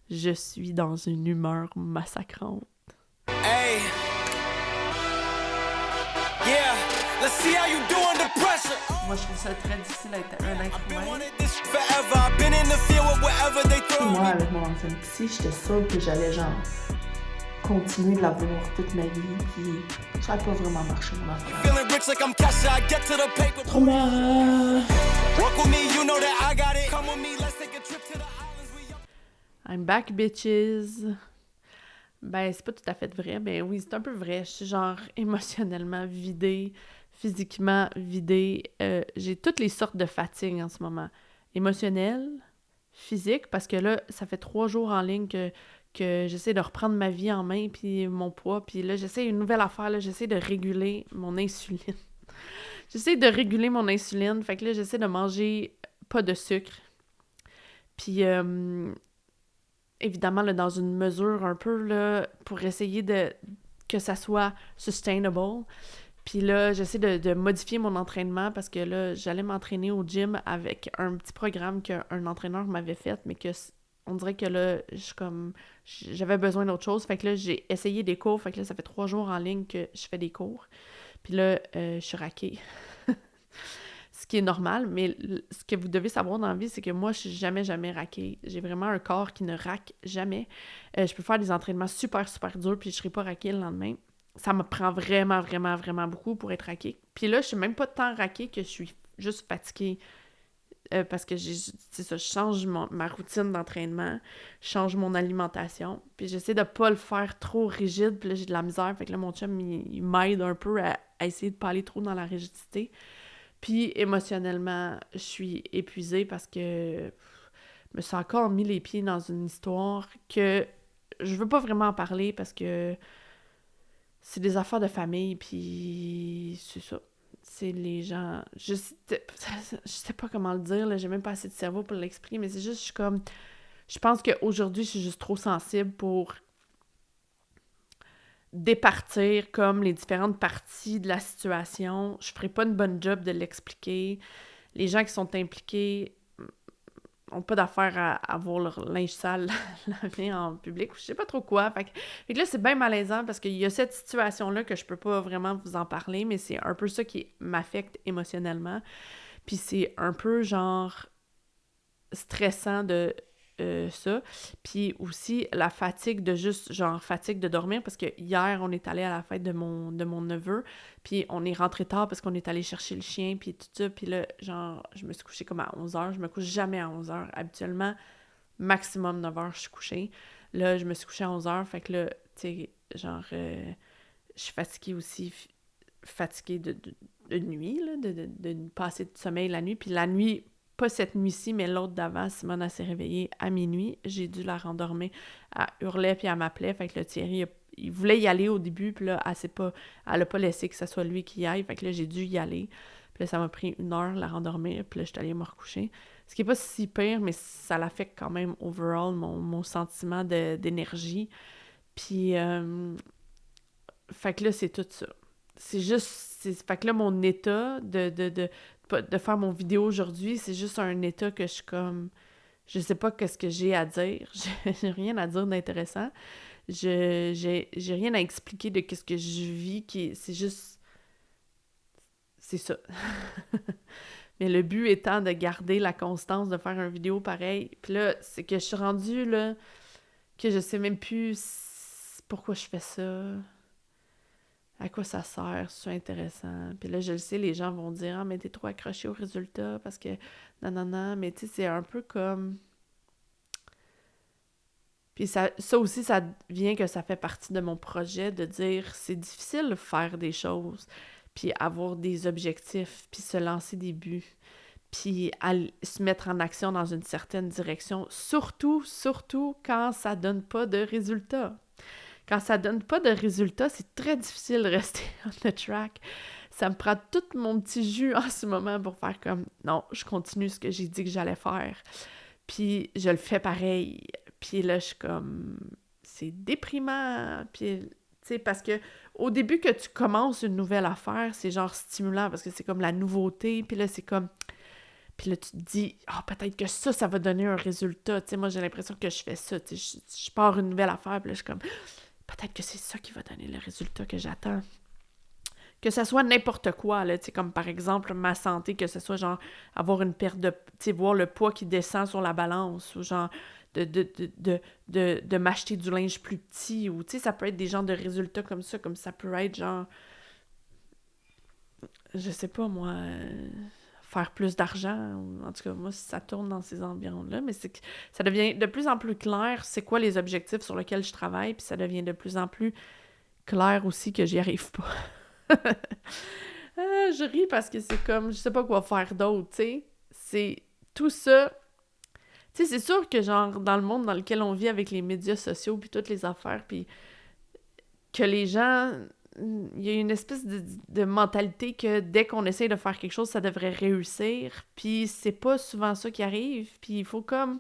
je suis dans une humeur massacrante. Hey. Yeah. Let's see how you do under pressure. Moi, je trouve ça très difficile d'être un être humain. Forever. I've been in the field with whatever they throw. Moi, avec mon ancienne psy, j'étais sûre que j'allais genre continuer de la voir toute ma vie, puis ça n'a pas vraiment marché, mon affaire. Feeling rich like I'm Kesha. I get to the paper. Trauma! Walk with me, you know that I got it. Come with me, let's take a trip to the islands. I'm back, bitches! Ben, c'est pas tout à fait vrai, mais oui, c'est un peu vrai. Je suis genre émotionnellement vidée, physiquement vidée. J'ai toutes les sortes de fatigue en ce moment. Émotionnelle, physique, parce que là, ça fait 3 jours en ligne que j'essaie de reprendre ma vie en main, puis mon poids, puis là, j'essaie une nouvelle affaire, là, j'essaie de réguler mon insuline. J'essaie de réguler mon insuline, fait que là, j'essaie de manger pas de sucre. Puis, évidemment, là, dans une mesure un peu, là, pour essayer que ça soit sustainable. Puis là, j'essaie de modifier mon entraînement parce que là, j'allais m'entraîner au gym avec un petit programme qu'un entraîneur m'avait fait, mais que on dirait que là, j'avais besoin d'autre chose. Fait que là, j'ai essayé des cours. Fait que là, ça fait 3 jours en ligne que je fais des cours. Puis là, je suis raquée. Ce qui est normal, mais ce que vous devez savoir dans la vie, c'est que moi, je suis jamais raquée. J'ai vraiment un corps qui ne raque jamais. Je peux faire des entraînements super, super durs, puis je serai pas raquée le lendemain. Ça me prend vraiment, vraiment, vraiment beaucoup pour être raquée. Puis là, je suis même pas tant raquée que je suis juste fatiguée. Parce que c'est ça, je change ma routine d'entraînement, je change mon alimentation, puis j'essaie de pas le faire trop rigide, puis là, j'ai de la misère. Fait que là, mon chum, il m'aide un peu à essayer de pas aller trop dans la rigidité. Puis émotionnellement, je suis épuisée parce que je me suis encore mis les pieds dans une histoire que je veux pas vraiment en parler parce que c'est des affaires de famille, puis c'est ça. C'est les gens... Je sais pas comment le dire, là, j'ai même pas assez de cerveau pour l'exprimer, mais c'est juste, je suis comme... Je pense qu'aujourd'hui, je suis juste trop sensible pour départir comme les différentes parties de la situation. Je ferai pas une bonne job de l'expliquer. Les gens qui sont impliqués ont pas d'affaire à avoir leur linge sale lavé en public, ou je sais pas trop quoi. Fait que là, c'est bien malaisant parce qu'il y a cette situation-là que je peux pas vraiment vous en parler, mais c'est un peu ça qui m'affecte émotionnellement. Puis c'est un peu genre stressant de ça. Puis aussi la fatigue de juste, genre fatigue de dormir, parce que hier, on est allé à la fête de mon neveu, puis on est rentré tard parce qu'on est allé chercher le chien, puis tout ça, puis là, genre, je me suis couchée comme à 11h, je me couche jamais à 11h. Habituellement, maximum 9h, je suis couchée. Là, je me suis couchée à 11h, fait que là, tu sais, genre, je suis fatiguée aussi, fatiguée de nuit, là, de passer de sommeil la nuit, puis la nuit, pas cette nuit-ci, mais l'autre d'avant, Simone, elle s'est réveillée à minuit. J'ai dû la rendormir. Elle hurlait puis elle m'appelait. Fait que là, Thierry, il voulait y aller au début, puis là, elle a pas laissé que ce soit lui qui y aille. Fait que là, j'ai dû y aller. Puis là, ça m'a pris 1 heure la rendormir, puis là, je suis allée me recoucher. Ce qui est pas si pire, mais ça l'affecte quand même overall, mon sentiment d'énergie. Puis, fait que là, c'est tout ça. C'est juste... Fait que là, mon état de faire mon vidéo aujourd'hui, c'est juste un état que je suis comme... Je sais pas qu'est-ce que j'ai à dire. J'ai rien à dire d'intéressant. J'ai rien à expliquer de qu'est-ce que je vis. C'est juste... C'est ça. Mais le but étant de garder la constance, de faire une vidéo pareil. Puis là, c'est que je suis rendue, là, que je sais même plus pourquoi je fais ça. À quoi ça sert, c'est intéressant. Puis là, je le sais, les gens vont dire « Ah, mais t'es trop accroché au résultat parce que... » Non. Mais tu sais, c'est un peu comme... Puis ça aussi, ça vient que ça fait partie de mon projet de dire c'est difficile de faire des choses, puis avoir des objectifs, puis se lancer des buts, puis se mettre en action dans une certaine direction, surtout quand ça donne pas de résultats. Quand ça donne pas de résultats, c'est très difficile de rester on the track. Ça me prend tout mon petit jus en ce moment pour faire comme « Non, je continue ce que j'ai dit que j'allais faire. » Puis je le fais pareil. Puis là, je suis comme... C'est déprimant. Puis, tu sais, parce que au début que tu commences une nouvelle affaire, c'est genre stimulant parce que c'est comme la nouveauté. Puis là, c'est comme... Puis là, tu te dis, peut-être que ça va donner un résultat. Tu sais, moi, j'ai l'impression que je fais ça. Tu sais, je pars une nouvelle affaire, puis là, je suis comme, peut-être que c'est ça qui va donner le résultat que j'attends. Que ça soit n'importe quoi, là, tu sais, comme par exemple ma santé, que ce soit genre avoir une perte de... Tu sais, voir le poids qui descend sur la balance, ou genre de m'acheter du linge plus petit, ou tu sais, ça peut être des genres de résultats comme ça peut être genre... Je sais pas, moi... faire plus d'argent, ou en tout cas, moi, ça tourne dans ces environs-là, mais c'est que ça devient de plus en plus clair c'est quoi les objectifs sur lesquels je travaille, puis ça devient de plus en plus clair aussi que j'y arrive pas. Je ris parce que c'est comme, je sais pas quoi faire d'autre, tu sais. C'est tout ça. Tu sais, c'est sûr que, genre, dans le monde dans lequel on vit avec les médias sociaux puis toutes les affaires, puis que les gens... Il y a une espèce de mentalité que dès qu'on essaye de faire quelque chose, ça devrait réussir. Puis c'est pas souvent ça qui arrive. Puis il faut comme...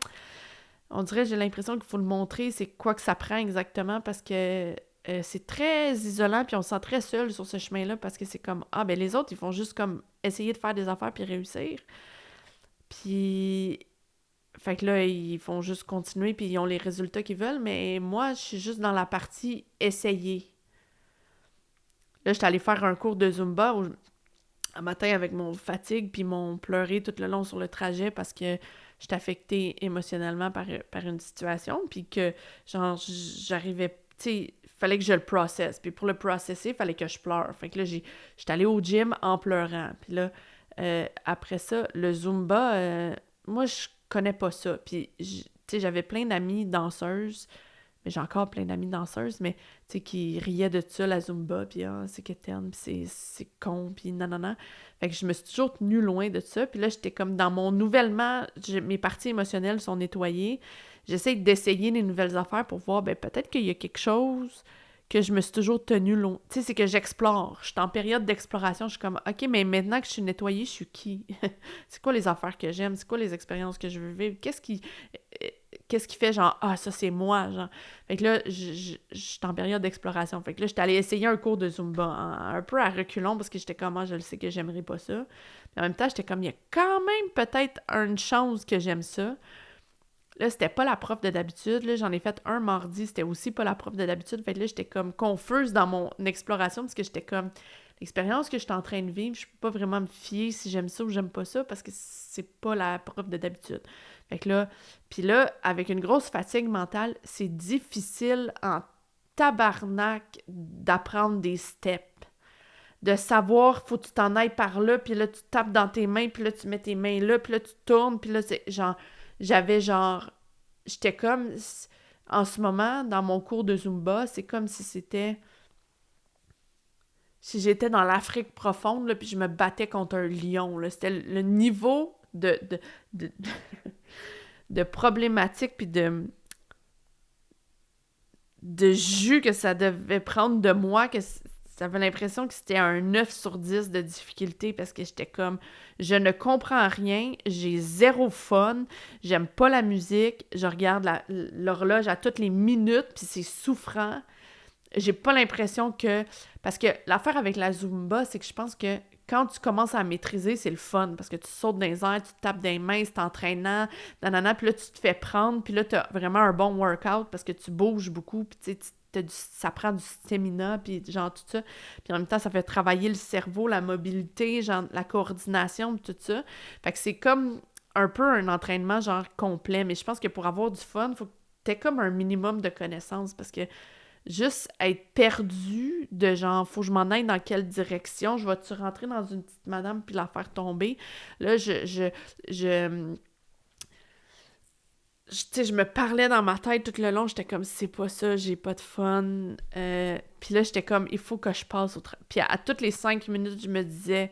On dirait, j'ai l'impression qu'il faut le montrer, c'est quoi que ça prend exactement, parce que c'est très isolant, puis on se sent très seul sur ce chemin-là, parce que c'est comme, ben les autres, ils font juste comme essayer de faire des affaires puis réussir. Puis... Fait que là, ils font juste continuer, puis ils ont les résultats qu'ils veulent, mais moi, je suis juste dans la partie essayer. Là, j'étais allée faire un cours de Zumba un matin avec mon fatigue puis mon pleurer tout le long sur le trajet parce que j'étais affectée émotionnellement par une situation, puis que, genre, j'arrivais... Tu sais, il fallait que je le processe. Puis pour le processer, il fallait que je pleure. Fait que là, j'étais allée au gym en pleurant. Puis là, après ça, le Zumba, moi, je connais pas ça. Puis, tu sais, j'avais plein d'amies danseuses, mais j'ai encore plein d'amies danseuses, mais tu sais, qui riaient de ça, la Zumba, puis c'est quétaine, puis c'est con, puis nanana. Fait que je me suis toujours tenue loin de ça, puis là, j'étais comme dans mon nouvellement, mes parties émotionnelles sont nettoyées, j'essaie d'essayer des nouvelles affaires pour voir, peut-être qu'il y a quelque chose que je me suis toujours tenue loin. Tu sais, c'est que j'explore, je suis en période d'exploration, je suis comme, OK, mais maintenant que je suis nettoyée, je suis qui? C'est quoi les affaires que j'aime? C'est quoi les expériences que je veux vivre? Qu'est-ce qui fait genre, ça c'est moi, genre. Fait que là, je suis en période d'exploration. Fait que là, j'étais allée essayer un cours de Zumba, un peu à reculons, parce que j'étais comme, je le sais que j'aimerais pas ça. Mais en même temps, j'étais comme, il y a quand même peut-être une chance que j'aime ça. Là, c'était pas la prof de d'habitude. Là, j'en ai fait un mardi, c'était aussi pas la prof de d'habitude. Fait que là, j'étais comme confuse dans mon exploration, parce que j'étais comme, l'expérience que j'étais en train de vivre, je peux pas vraiment me fier si j'aime ça ou j'aime pas ça, parce que c'est pas la prof de d'habitude. Fait que là, puis là, avec une grosse fatigue mentale, c'est difficile en tabarnak d'apprendre des steps. De savoir, faut que tu t'en ailles par là, puis là, tu tapes dans tes mains, puis là, tu mets tes mains là, puis là, tu tournes, puis là, c'est genre... J'étais comme... En ce moment, dans mon cours de Zumba, c'est comme si c'était... Si j'étais dans l'Afrique profonde, là, puis je me battais contre un lion, là. C'était le niveau de problématiques puis de jus que ça devait prendre de moi, que ça avait l'impression que c'était un 9 sur 10 de difficulté, parce que j'étais comme, je ne comprends rien, j'ai zéro fun, j'aime pas la musique, je regarde l'horloge à toutes les minutes, puis c'est souffrant. J'ai pas l'impression que... Parce que l'affaire avec la Zumba, c'est que je pense que quand tu commences à maîtriser, c'est le fun, parce que tu sautes dans les airs, tu te tapes dans les mains, c'est entraînant, nanana, puis là, tu te fais prendre, puis là, t'as vraiment un bon workout, parce que tu bouges beaucoup, puis tu sais, ça prend du stamina, puis genre tout ça, puis en même temps, ça fait travailler le cerveau, la mobilité, genre la coordination, tout ça. Fait que c'est comme un peu un entraînement genre complet, mais je pense que pour avoir du fun, faut que t'aies comme un minimum de connaissances, parce que juste être perdu de genre, faut que je m'en aille dans quelle direction, je vais-tu rentrer dans une petite madame puis la faire tomber? Là, je me parlais dans ma tête tout le long, j'étais comme, c'est pas ça, j'ai pas de fun. Puis là, j'étais comme, il faut que je passe au travail. Puis à toutes les 5 minutes, je me disais,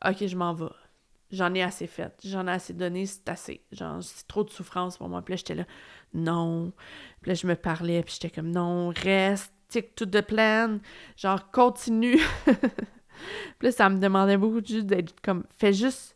OK, je m'en vais. J'en ai assez fait. J'en ai assez donné, c'est assez. Genre, c'est trop de souffrance pour moi. Puis là, j'étais là, non. Puis là, je me parlais, puis j'étais comme, non, reste, stick to the plan. Genre, continue. Puis là, ça me demandait beaucoup juste d'être comme, fais juste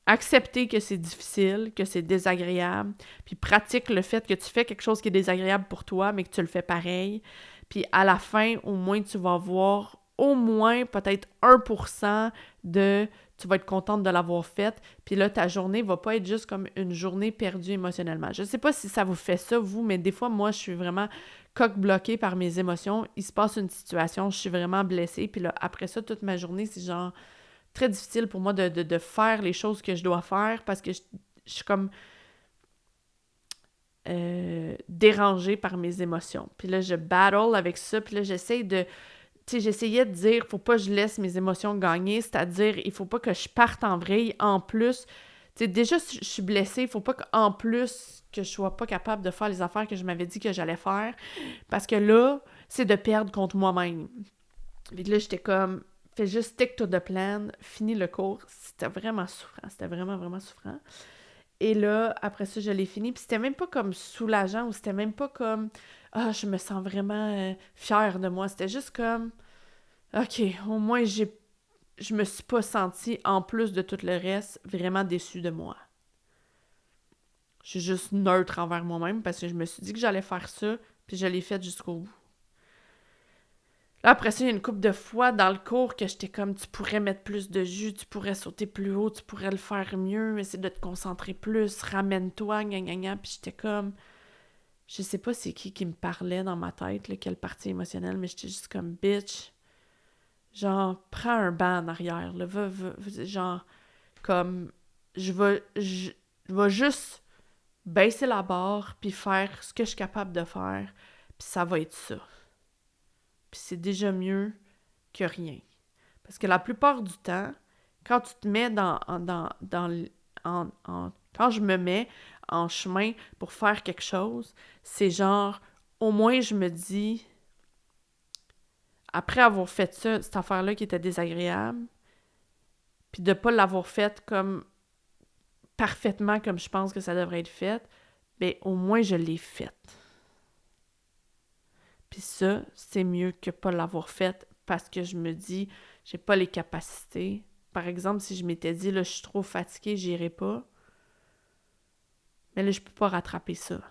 accepter que c'est difficile, que c'est désagréable, puis pratique le fait que tu fais quelque chose qui est désagréable pour toi, mais que tu le fais pareil. Puis à la fin, au moins, tu vas voir au moins peut-être 1% de tu vas être contente de l'avoir faite, puis là, ta journée va pas être juste comme une journée perdue émotionnellement. Je sais pas si ça vous fait ça, vous, mais des fois, moi, je suis vraiment coq-bloquée par mes émotions. Il se passe une situation, je suis vraiment blessée, puis là, après ça, toute ma journée, c'est genre très difficile pour moi de faire les choses que je dois faire parce que je suis comme dérangée par mes émotions. Puis là, je battle avec ça, puis là, j'essaye de... Tu sais, j'essayais de dire, faut pas que je laisse mes émotions gagner, c'est-à-dire, il faut pas que je parte en vrille. En plus, tu sais, déjà, je suis blessée, il faut pas qu'en plus, que je sois pas capable de faire les affaires que je m'avais dit que j'allais faire, parce que là, c'est de perdre contre moi-même. Puis là, j'étais comme, fais juste stick to the plan, finis le cours. C'était vraiment souffrant, c'était vraiment, vraiment souffrant. Et là, après ça, je l'ai fini. Puis c'était même pas comme soulageant ou c'était même pas comme ah, je me sens vraiment fière de moi. C'était juste comme OK, au moins je me suis pas sentie, en plus de tout le reste, vraiment déçue de moi. Je suis juste neutre envers moi-même parce que je me suis dit que j'allais faire ça, puis je l'ai fait jusqu'au bout. Là, après ça, il y a une couple de fois dans le cours que j'étais comme, tu pourrais mettre plus de jus, tu pourrais sauter plus haut, tu pourrais le faire mieux, essayer de te concentrer plus, ramène-toi, gna gna gna. Puis j'étais comme, je sais pas c'est qui me parlait dans ma tête, là, quelle partie émotionnelle, mais j'étais juste comme, bitch, genre, prends un banc en arrière, là, genre, comme, je vais juste baisser la barre, puis faire ce que je suis capable de faire, puis ça va être ça. Puis c'est déjà mieux que rien. Parce que la plupart du temps, quand tu te mets quand je me mets en chemin pour faire quelque chose, c'est genre, au moins je me dis, après avoir fait ça, cette affaire-là qui était désagréable, puis de pas l'avoir faite comme parfaitement comme je pense que ça devrait être fait, ben au moins je l'ai faite. Puis ça, c'est mieux que pas l'avoir faite parce que je me dis, j'ai pas les capacités. Par exemple, si je m'étais dit, là, je suis trop fatiguée, j'irai pas. Mais là, je peux pas rattraper ça.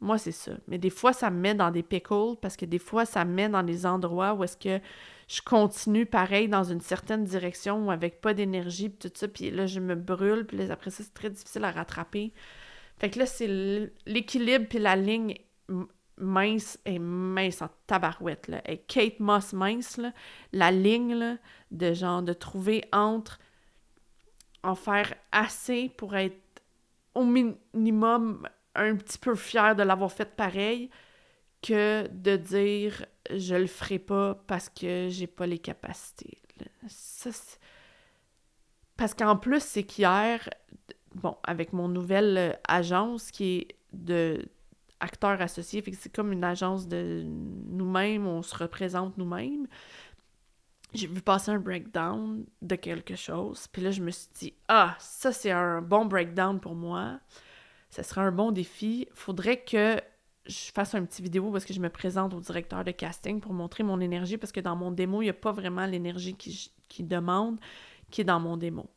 Moi, c'est ça. Mais des fois, ça me met dans des pickles parce que des fois, ça me met dans des endroits où est-ce que je continue pareil dans une certaine direction ou avec pas d'énergie puis tout ça. Puis là, je me brûle. Puis là, après ça, c'est très difficile à rattraper. Fait que là, c'est l'équilibre puis la ligne mince en tabarouette, là. Et Kate Moss mince, là, la ligne, là, de genre, de trouver entre en faire assez pour être au minimum un petit peu fière de l'avoir fait pareil, que de dire je le ferai pas parce que j'ai pas les capacités. Ça, parce qu'en plus, c'est qu'hier, bon, avec mon nouvelle agence qui est de acteurs associés, fait que c'est comme une agence de nous-mêmes, on se représente nous-mêmes. J'ai vu passer un breakdown de quelque chose, puis là, je me suis dit, ah, ça, c'est un bon breakdown pour moi. Ça serait un bon défi. Faudrait que je fasse un petit vidéo parce que je me présente au directeur de casting pour montrer mon énergie, parce que dans mon démo, il n'y a pas vraiment l'énergie qui demande qui est dans mon démo.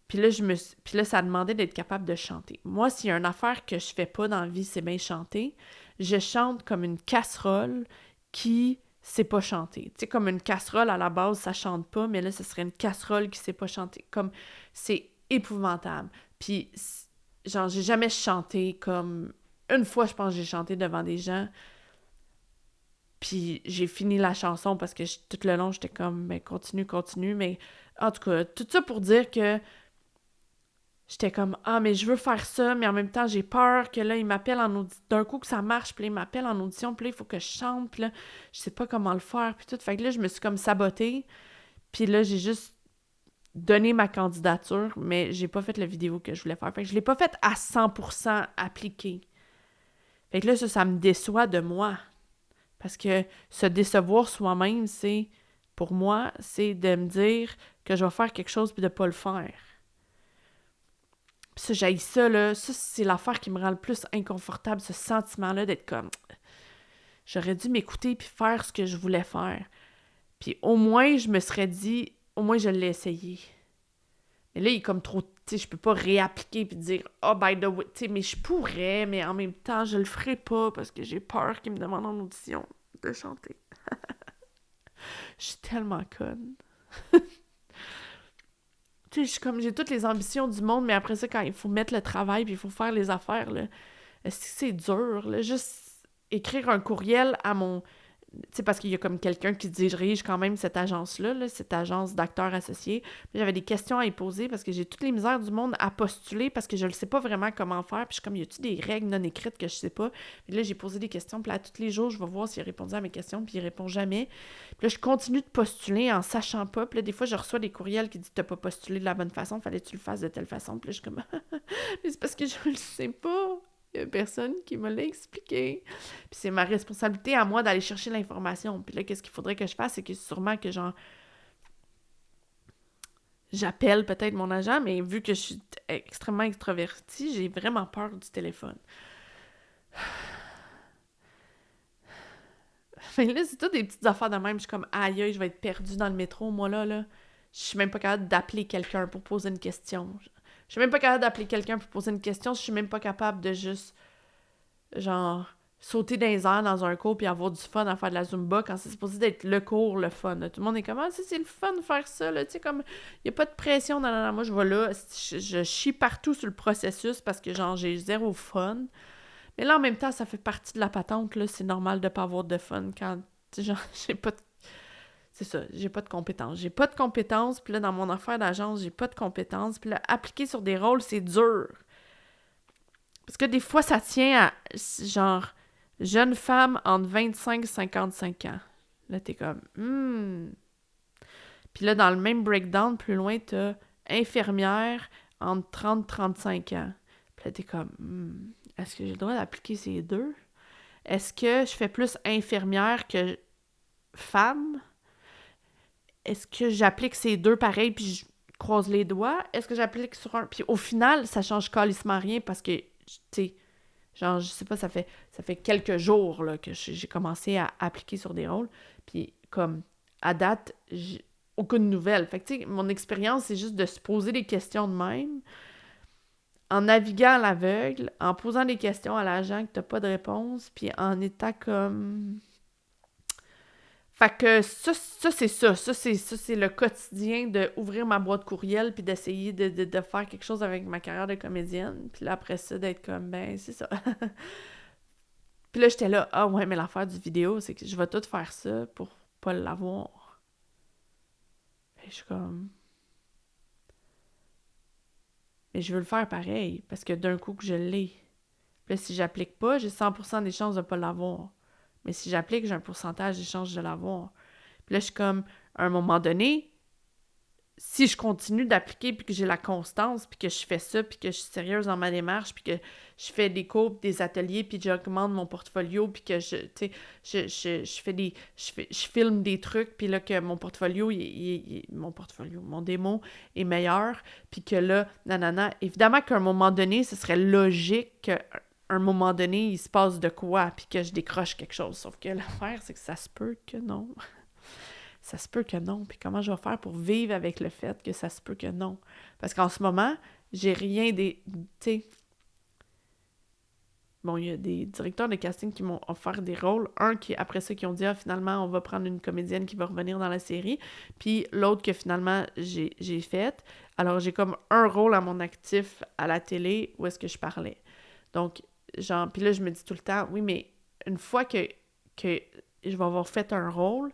Puis là, ça demandait d'être capable de chanter. Moi, s'il y a une affaire que je fais pas dans la vie, c'est bien chanter. Je chante comme une casserole qui sait pas chanter. Tu sais, comme une casserole, à la base, ça chante pas, mais là, ce serait une casserole qui sait pas chanter. Comme, c'est épouvantable. Puis, genre, j'ai jamais chanté comme... Une fois, je pense que j'ai chanté devant des gens. Puis j'ai fini la chanson parce que tout le long, j'étais comme, ben, continue. Mais en tout cas, tout ça pour dire que j'étais comme, ah, mais je veux faire ça, mais en même temps, j'ai peur que là, il m'appelle en audition. D'un coup, que ça marche, puis là, il m'appelle en audition, puis là, il faut que je chante, puis là, je sais pas comment le faire, puis tout. Fait que là, je me suis comme sabotée. Puis là, j'ai juste donné ma candidature, mais j'ai pas fait la vidéo que je voulais faire. Fait que je l'ai pas faite à 100% appliquée. Fait que là, ça me déçoit de moi. Parce que se décevoir soi-même, c'est, pour moi, c'est de me dire que je vais faire quelque chose puis de pas le faire. Puis ça, j'haïs ça, là. Ça, c'est l'affaire qui me rend le plus inconfortable, ce sentiment-là d'être comme... J'aurais dû m'écouter puis faire ce que je voulais faire. Puis au moins, je me serais dit, au moins, je l'ai essayé. Mais là, il est comme trop... Tu sais, je peux pas réappliquer puis dire « Oh, by the way, tu sais, mais je pourrais, mais en même temps, je le ferai pas parce que j'ai peur qu'il me demande en audition de chanter. » Je suis tellement conne. Tu sais, je suis comme, j'ai toutes les ambitions du monde, mais après ça, quand il faut mettre le travail puis il faut faire les affaires, là, est-ce que c'est dur, là, juste écrire un courriel à mon... Tu sais, parce qu'il y a comme quelqu'un qui dirige quand même cette agence-là, là, cette agence d'acteurs associés. Puis j'avais des questions à y poser parce que j'ai toutes les misères du monde à postuler parce que je ne sais pas vraiment comment faire. Puis je suis comme, y a-tu des règles non écrites que je sais pas? Puis là, j'ai posé des questions. Puis là, tous les jours, je vais voir s'il a répondu à mes questions. Puis il répond jamais. Puis là, je continue de postuler en sachant pas. Puis là, des fois, je reçois des courriels qui disent, t'as pas postulé de la bonne façon. Fallait que tu le fasses de telle façon. Puis là, je suis comme, mais c'est parce que je le sais pas. Il y a personne qui me l'a expliqué. Puis c'est ma responsabilité à moi d'aller chercher l'information. Puis là, qu'est-ce qu'il faudrait que je fasse? C'est que sûrement que, genre, j'appelle peut-être mon agent, mais vu que je suis extrêmement extravertie, j'ai vraiment peur du téléphone. Mais là, c'est toutes des petites affaires de même. Je suis comme, aïe, aïe, je vais être perdue dans le métro, moi, là. Je suis même pas capable d'appeler quelqu'un pour poser une question. Je suis même pas capable d'appeler quelqu'un pour poser une question. Je suis même pas capable de juste, genre, sauter dans les airs dans un cours puis avoir du fun à faire de la Zumba quand c'est supposé d'être le cours, le fun. Là. Tout le monde est comme, ah, c'est le fun de faire ça, là. Tu sais, comme, il a pas de pression. Non. Moi, je vais là, je chie partout sur le processus parce que, genre, j'ai zéro fun. Mais là, en même temps, ça fait partie de la patente, là. C'est normal de pas avoir de fun quand, tu sais, genre, j'ai pas de... C'est ça, j'ai pas de compétences. J'ai pas de compétences, puis là, dans mon affaire d'agence, j'ai pas de compétences. Puis là, appliquer sur des rôles, c'est dur. Parce que des fois, ça tient à, genre, jeune femme entre 25 et 55 ans. Là, t'es comme, Puis là, dans le même breakdown, plus loin, t'as infirmière entre 30 et 35 ans. Puis là, t'es comme, est-ce que j'ai le droit d'appliquer ces deux? Est-ce que je fais plus infirmière que femme? Est-ce que j'applique ces deux pareils puis je croise les doigts? Est-ce que j'applique sur un... Puis au final, ça change calissement rien parce que, tu sais, genre, je sais pas, ça fait quelques jours là, que j'ai commencé à appliquer sur des rôles. Puis comme, à date, j'ai aucune nouvelle. Fait que, tu sais, mon expérience, c'est juste de se poser des questions de même, en naviguant à l'aveugle, en posant des questions à l'agent que t'as pas de réponse, puis en étant comme... Fait que ça c'est ça. Ça, c'est le quotidien d'ouvrir ma boîte courriel puis d'essayer de faire quelque chose avec ma carrière de comédienne. Puis là, après ça, d'être comme, ben, c'est ça. Puis là, j'étais là, ah ouais, mais l'affaire du vidéo, c'est que je vais tout faire ça pour pas l'avoir. Et je suis comme... Mais je veux le faire pareil, parce que d'un coup que je l'ai. Puis là, si j'applique pas, j'ai 100% des chances de pas l'avoir. Mais si j'applique, j'ai un pourcentage des chances de l'avoir. Puis là, je suis comme, à un moment donné, si je continue d'appliquer, puis que j'ai la constance, puis que je fais ça, puis que je suis sérieuse dans ma démarche, puis que je fais des cours, des ateliers, puis j'augmente mon portfolio, puis que je filme des trucs, puis là, que mon portfolio, mon démo est meilleur, puis que là, nanana, évidemment qu'à un moment donné, ce serait logique que un moment donné, il se passe de quoi, puis que je décroche quelque chose. Sauf que l'affaire, c'est que ça se peut que non. Ça se peut que non. Puis comment je vais faire pour vivre avec le fait que ça se peut que non? Parce qu'en ce moment, j'ai rien des... Tu sais... Bon, il y a des directeurs de casting qui m'ont offert des rôles. Un qui, après ça, qui ont dit, ah, finalement, on va prendre une comédienne qui va revenir dans la série. Puis l'autre que finalement, j'ai faite. Alors, j'ai comme un rôle à mon actif à la télé où est-ce que je parlais. Donc, genre, puis là, je me dis tout le temps, oui, mais une fois que je vais avoir fait un rôle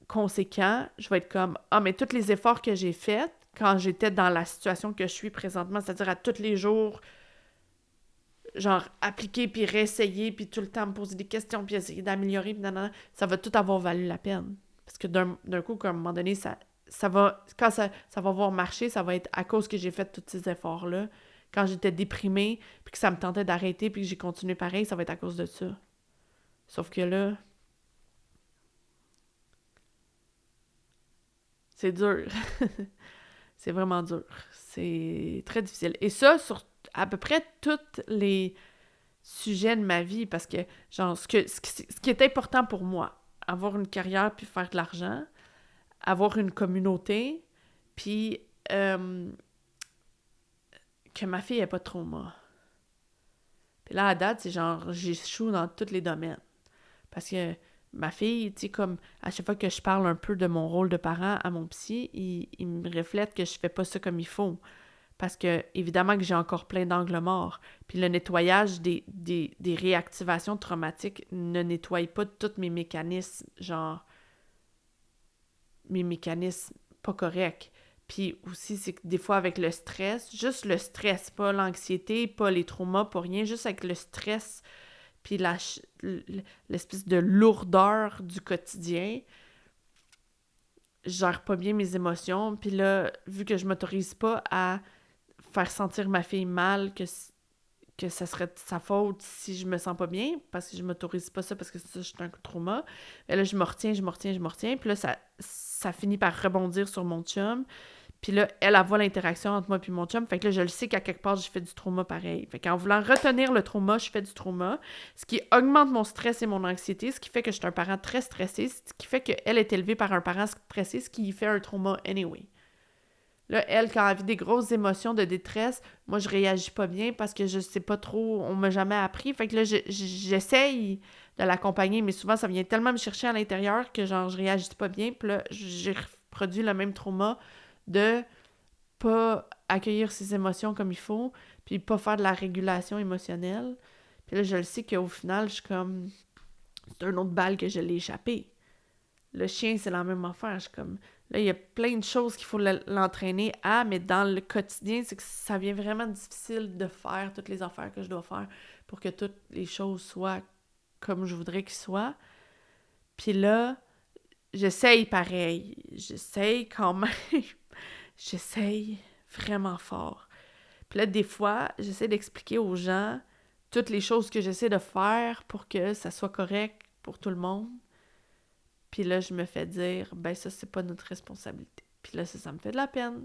conséquent, je vais être comme, ah, mais tous les efforts que j'ai faits quand j'étais dans la situation que je suis présentement, c'est-à-dire à tous les jours, genre, appliquer, puis réessayer, puis tout le temps me poser des questions, puis essayer d'améliorer, puis nanana, ça va tout avoir valu la peine. Parce que d'un coup, à un moment donné, ça va, quand ça va avoir marché, ça va être à cause que j'ai fait tous ces efforts-là. Quand j'étais déprimée, puis que ça me tentait d'arrêter, puis que j'ai continué pareil, ça va être à cause de ça. Sauf que là, c'est dur. C'est vraiment dur. C'est très difficile. Et ça, sur à peu près tous les sujets de ma vie, parce que, genre, ce qui est important pour moi, avoir une carrière puis faire de l'argent, avoir une communauté, puis que ma fille ait pas de trauma. Puis là, à date, c'est genre, j'échoue dans tous les domaines. Parce que ma fille, tu sais, comme à chaque fois que je parle un peu de mon rôle de parent à mon psy, il me reflète que je fais pas ça comme il faut. Parce que, évidemment, que j'ai encore plein d'angles morts. Puis le nettoyage des réactivations traumatiques ne nettoie pas tous mes mécanismes, genre, mes mécanismes pas corrects. Puis aussi, c'est que des fois, avec le stress, juste le stress, pas l'anxiété, pas les traumas, pas rien, juste avec le stress, puis l'espèce de lourdeur du quotidien, je gère pas bien mes émotions. Puis là, vu que je m'autorise pas à faire sentir ma fille mal, que ça serait de sa faute si je me sens pas bien, parce que je m'autorise pas ça, parce que ça, je suis un trauma. Et là, je me retiens. Puis là, ça finit par rebondir sur mon chum. Puis là, elle voit l'interaction entre moi et mon chum. Fait que là, je le sais qu'à quelque part, je fais du trauma pareil. Fait qu'en voulant retenir le trauma, je fais du trauma. Ce qui augmente mon stress et mon anxiété, ce qui fait que je suis un parent très stressé, ce qui fait qu'elle est élevée par un parent stressé, ce qui fait un trauma anyway. Là, elle, quand elle vit des grosses émotions de détresse, moi, je réagis pas bien parce que je sais pas trop, on m'a jamais appris. Fait que là, j'essaye de l'accompagner, mais souvent, ça vient tellement me chercher à l'intérieur que, genre, je réagis pas bien. Puis là, j'ai reproduit le même trauma de pas accueillir ses émotions comme il faut, puis pas faire de la régulation émotionnelle. Puis là, je le sais qu'au final, je suis comme... C'est un autre balle que je l'ai échappé. Le chien, c'est la même affaire. Je suis comme... Là, il y a plein de choses qu'il faut l'entraîner à, mais dans le quotidien, c'est que ça devient vraiment difficile de faire toutes les affaires que je dois faire pour que toutes les choses soient comme je voudrais qu'ils soient. Puis là, j'essaye pareil. J'essaye quand même. J'essaye vraiment fort. Puis là, des fois, j'essaie d'expliquer aux gens toutes les choses que j'essaie de faire pour que ça soit correct pour tout le monde. Puis là, je me fais dire, ben ça, c'est pas notre responsabilité. Puis là, ça me fait de la peine.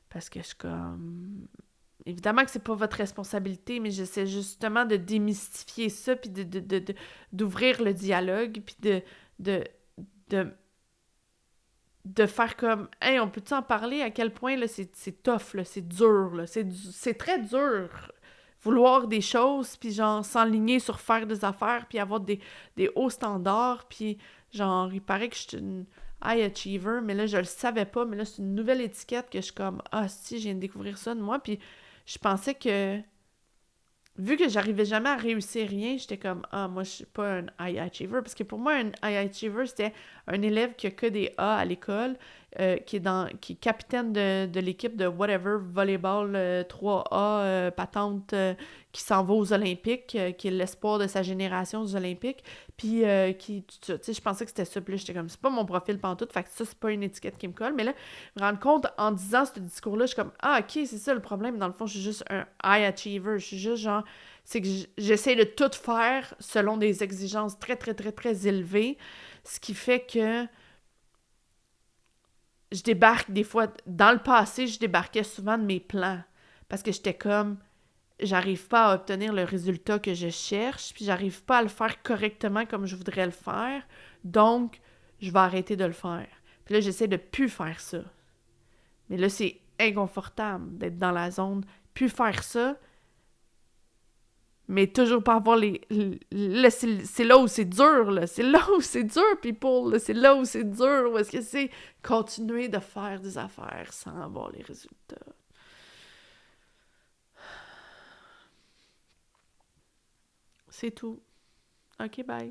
Parce que je suis comme... Évidemment que c'est pas votre responsabilité, mais j'essaie justement de démystifier ça, puis d'ouvrir le dialogue, puis de faire comme, hey, on peut-tu en parler à quel point là, c'est tough, là, c'est dur, là, c'est très dur vouloir des choses, puis genre s'enligner sur faire des affaires, puis avoir des hauts standards, puis genre, il paraît que je suis une high achiever, mais là, je le savais pas, mais là, c'est une nouvelle étiquette que je suis comme, ah, si, je viens de découvrir ça de moi, puis je pensais que vu que j'arrivais jamais à réussir rien, j'étais comme, ah, moi, je suis pas un high achiever. Parce que pour moi, un high achiever, c'était un élève qui a que des A à l'école, qui est capitaine de l'équipe de whatever, volleyball 3A, patente, qui s'en va aux Olympiques, qui est l'espoir de sa génération aux Olympiques, puis qui, tu sais, je pensais que c'était ça, puis là, j'étais comme, c'est pas mon profil pantoute, fait que ça, c'est pas une étiquette qui me colle, mais là, me rendre compte, en disant ce discours-là, je suis comme, ah, ok, c'est ça le problème, dans le fond, je suis juste un high achiever, je suis juste genre, c'est que j'essaie de tout faire selon des exigences très, très, très, très élevées, ce qui fait que je débarque des fois... Dans le passé, je débarquais souvent de mes plans, parce que j'étais comme, j'arrive pas à obtenir le résultat que je cherche, puis j'arrive pas à le faire correctement comme je voudrais le faire, donc je vais arrêter de le faire. Puis là, j'essaie de plus faire ça. Mais là, c'est inconfortable d'être dans la zone, plus faire ça, mais toujours pas avoir là, c'est là où c'est dur, là. C'est là où c'est dur, people, là. C'est là où c'est dur, où est-ce que c'est continuer de faire des affaires sans avoir les résultats. C'est tout. OK, bye.